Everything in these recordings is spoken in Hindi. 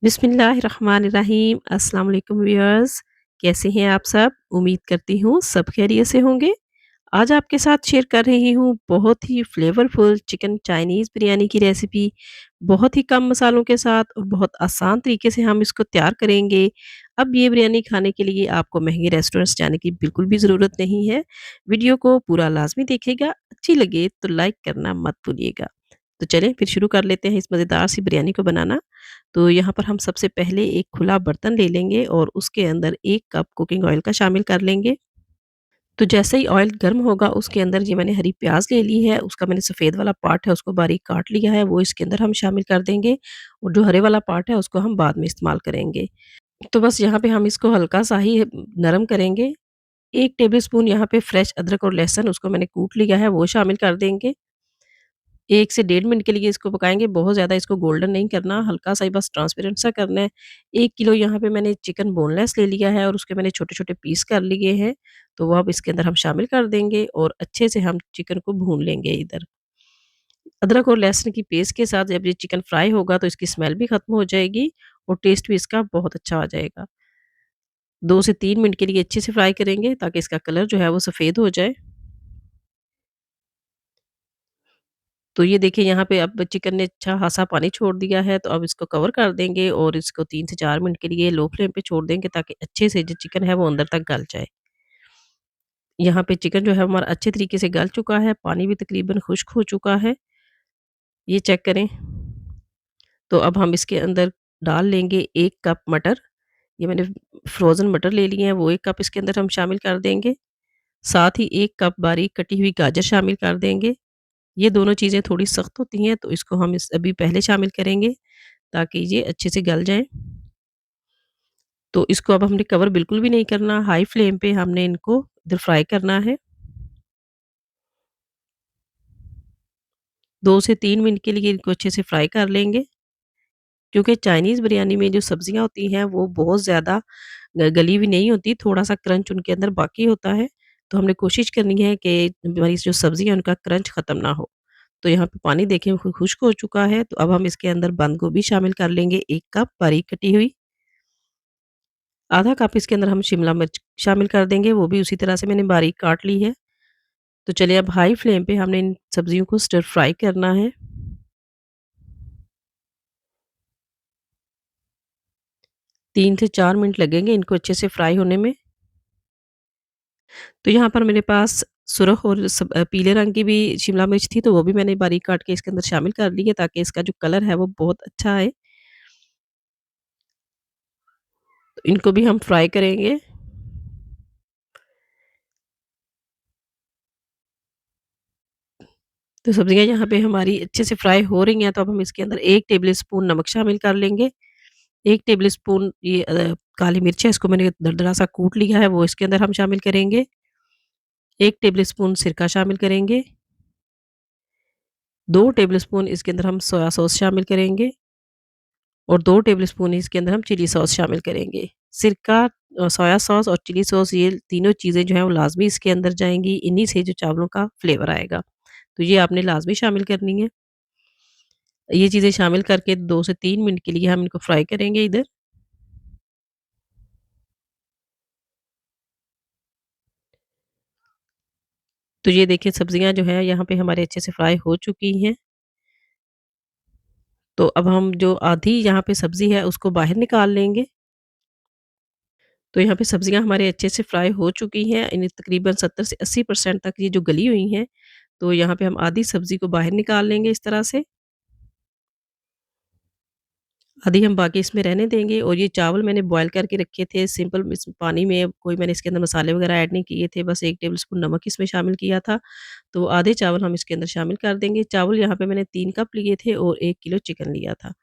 बिस्मिल्लाहिर्रहमानिर्रहीम अस्सलाम वालेकुम व्यूअर्स। कैसे हैं आप सब? उम्मीद करती हूँ सब खैरियत से होंगे। आज आपके साथ शेयर कर रही हूँ बहुत ही फ्लेवरफुल चिकन चाइनीज़ बिरयानी की रेसिपी। बहुत ही कम मसालों के साथ और बहुत आसान तरीके से हम इसको तैयार करेंगे। अब ये बिरयानी खाने के लिए आपको महँगे रेस्टोरेंट्स जाने की बिल्कुल भी ज़रूरत नहीं है। वीडियो को पूरा लाज़मी देखिएगा, अच्छी लगे तो लाइक करना मत भूलिएगा। तो चलें फिर शुरू कर लेते हैं इस मज़ेदार सी बिरयानी को बनाना। तो यहाँ पर हम सबसे पहले एक खुला बर्तन ले लेंगे और उसके अंदर 1 कप कुकिंग ऑयल का शामिल कर लेंगे। तो जैसे ही ऑयल गर्म होगा उसके अंदर ये मैंने हरी प्याज़ ले ली है, उसका मैंने सफ़ेद वाला पार्ट है उसको बारीक काट लिया है, वो इसके अंदर हम शामिल कर देंगे और जो हरे वाला पार्ट है उसको हम बाद में इस्तेमाल करेंगे। तो बस यहाँ पे हम इसको हल्का-सा ही नरम करेंगे। 1 टेबलस्पून यहाँ पे फ्रेश अदरक और लहसुन उसको मैंने कूट लिया है, वो शामिल कर देंगे। 1 से डेढ़ मिनट के लिए इसको पकाएँगे, बहुत ज़्यादा इसको गोल्डन नहीं करना, हल्का-सा ही बस ट्रांसपेरेंट सा करना है। 1 किलो यहाँ पे मैंने चिकन बोनलेस ले लिया है और उसके मैंने छोटे-छोटे पीस कर लिए हैं, तो वो अब इसके अंदर हम शामिल कर देंगे और अच्छे से हम चिकन को भून लेंगे इधर। अदरक और लहसुन की पेस्ट के साथ जब ये चिकन फ्राई होगा तो इसकी स्मेल भी खत्म हो जाएगी और टेस्ट भी इसका बहुत अच्छा आ जाएगा। 2 से 3 मिनट के लिए अच्छे से फ्राई करेंगे ताकि इसका कलर जो है वो सफ़ेद हो जाए। तो ये देखिए यहाँ पे अब चिकन ने अच्छा खासा पानी छोड़ दिया है, तो अब इसको कवर कर देंगे और इसको 3 से 4 मिनट के लिए लो फ्लेम पे छोड़ देंगे ताकि अच्छे से जो चिकन है वो अंदर तक गल जाए। यहाँ पे चिकन जो है हमारा अच्छे तरीके से गल चुका है, पानी भी तकरीबन खुश्क हो चुका है, ये चेक करें। तो अब हम इसके अंदर डाल लेंगे 1 कप मटर, ये मैंने फ्रोज़न मटर ले लिए हैं, वो 1 कप इसके अंदर हम शामिल कर देंगे। साथ ही 1 कप बारीक कटी हुई गाजर शामिल कर देंगे। ये दोनों चीज़ें थोड़ी सख्त होती हैं, तो इसको हम इस अभी पहले शामिल करेंगे ताकि ये अच्छे से गल जाएँ। तो इसको अब हमने कवर बिल्कुल भी नहीं करना, हाई फ्लेम पे हमने इनको इधर फ्राई करना है। 2 से 3 मिनट के लिए इनको अच्छे से फ्राई कर लेंगे, क्योंकि चाइनीज़ बिरयानी में जो सब्जियाँ होती हैं वो बहुत ज़्यादा गली हुई नहीं होती, थोड़ा-सा क्रंच उनके अंदर बाकी होता है। तो हमने कोशिश करनी है कि हमारी जो सब्ज़ी है उनका क्रंच ख़त्म ना हो। तो यहाँ पे पानी देखें खुश्क हो चुका है, तो अब हम इसके अंदर बंद गोभी शामिल कर लेंगे 1 कप बारीक कटी हुई। आधा कप इसके अंदर हम शिमला मिर्च शामिल कर देंगे, वो भी उसी तरह से मैंने बारीक काट ली है। तो चलिए अब हाई फ्लेम पे हमने इन सब्जियों को स्टर फ्राई करना है। 3 से 4 मिनट लगेंगे इनको अच्छे से फ्राई होने में। तो यहाँ पर मेरे पास सुरख और पीले रंग की भी शिमला मिर्च थी, तो वो भी मैंने बारीक काट के इसके अंदर शामिल कर ली है ताकि इसका जो कलर है वो बहुत अच्छा आए। तो इनको भी हम फ्राई करेंगे। तो सब्जियाँ यहाँ पे हमारी अच्छे से फ्राई हो रही हैं, तो अब हम इसके अंदर 1 टेबलस्पून नमक शामिल कर लेंगे। 1 टेबलस्पून ये काली मिर्च है, इसको मैंने दरदरा सा कूट लिया है, वो इसके अंदर हम शामिल करेंगे। 1 टेबलस्पून सिरका शामिल करेंगे। 2 टेबलस्पून इसके अंदर हम सोया सॉस शामिल करेंगे और 2 टेबलस्पून इसके अंदर हम चिली सॉस शामिल करेंगे। सिरका सोया सॉस और चिली सॉस ये तीनों चीज़ें जो हैं वो लाज़मी इसके अंदर जाएँगी, इन्हीं से जो चावलों का फ्लेवर आएगा। तो ये आपने लाज़मी शामिल करनी है। ये चीज़ें शामिल करके 2 से 3 मिनट के लिए हम इनको फ्राई करेंगे इधर। तो ये देखिए सब्जियाँ जो हैं यहाँ पे हमारे अच्छे से फ्राई हो चुकी हैं। तो अब हम जो आधी यहाँ पे सब्ज़ी है उसको बाहर निकाल लेंगे। तो यहाँ पे सब्जियाँ हमारे अच्छे से फ्राई हो चुकी हैं, इन्हें तकरीबन 70 से 80% तक ये जो गली हुई हैं। तो यहाँ पे हम आधी सब्ज़ी को बाहर निकाल लेंगे इस तरह से। आधी हम बाकी इसमें रहने देंगे और ये चावल मैंने बॉयल करके रखे थे सिंपल इस पानी में, कोई मैंने इसके अंदर मसाले वगैरह ऐड नहीं किए थे, बस 1 टेबलस्पून नमक इसमें शामिल किया था। तो आधे चावल हम इसके अंदर शामिल कर देंगे। चावल यहाँ पे मैंने 3 कप लिए थे और 1 किलो चिकन लिया था।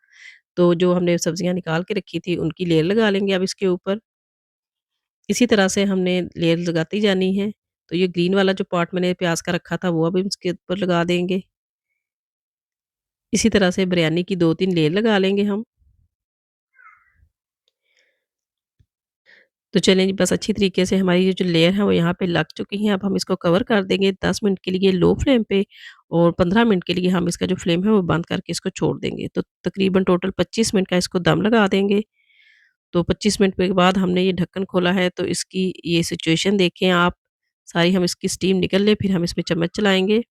तो जो हमने सब्जियाँ निकाल के रखी थी उनकी लेयर लगा लेंगे अब इसके ऊपर। इसी तरह से हमने लेयर लगाती जानी है। तो ये ग्रीन वाला जो पार्ट मैंने प्याज़ का रखा था वो अब इसके ऊपर लगा देंगे। इसी तरह से बिरयानी की 2-3 लेयर लगा लेंगे हम। तो चलें जी, बस अच्छी तरीके से हमारी ये जो लेयर है वो यहाँ पे लग चुकी है। अब हम इसको कवर कर देंगे 10 मिनट के लिए लो फ्लेम पे और 15 मिनट के लिए हम इसका जो फ्लेम है वो बंद करके इसको छोड़ देंगे। तो तकरीबन टोटल 25 मिनट का इसको दम लगा देंगे। तो 25 मिनट के बाद हमने ये ढक्कन खोला है तो इसकी ये सिचुएशन देखें आप, सारी हम इसकी स्टीम निकल ले फिर हम इसमें चम्मच चलाएँगे।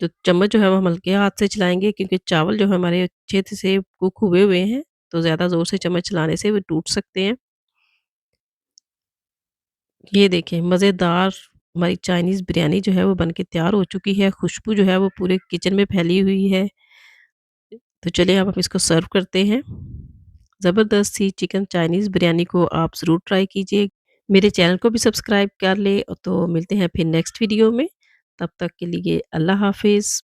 तो चम्मच जो है वो हम हल्के हाथ से चलाएँगे क्योंकि चावल जो है हमारे अच्छे से कुक हुए हुए हैं, तो ज़्यादा ज़ोर से चम्मच चलाने से वो टूट सकते हैं। ये देखें मज़ेदार हमारी चाइनीज़ बिरयानी जो है वो बन के तैयार हो चुकी है, खुशबू जो है वो पूरे किचन में फैली हुई है। तो चलिए अब हम इसको सर्व करते हैं। ज़बरदस्त सी चिकन चाइनीज़ बिरयानी को आप ज़रूर ट्राई कीजिए। मेरे चैनल को भी सब्सक्राइब कर लें। तो मिलते हैं फिर नेक्स्ट वीडियो में। तब तक के लिए अल्लाह हाफ़िज़।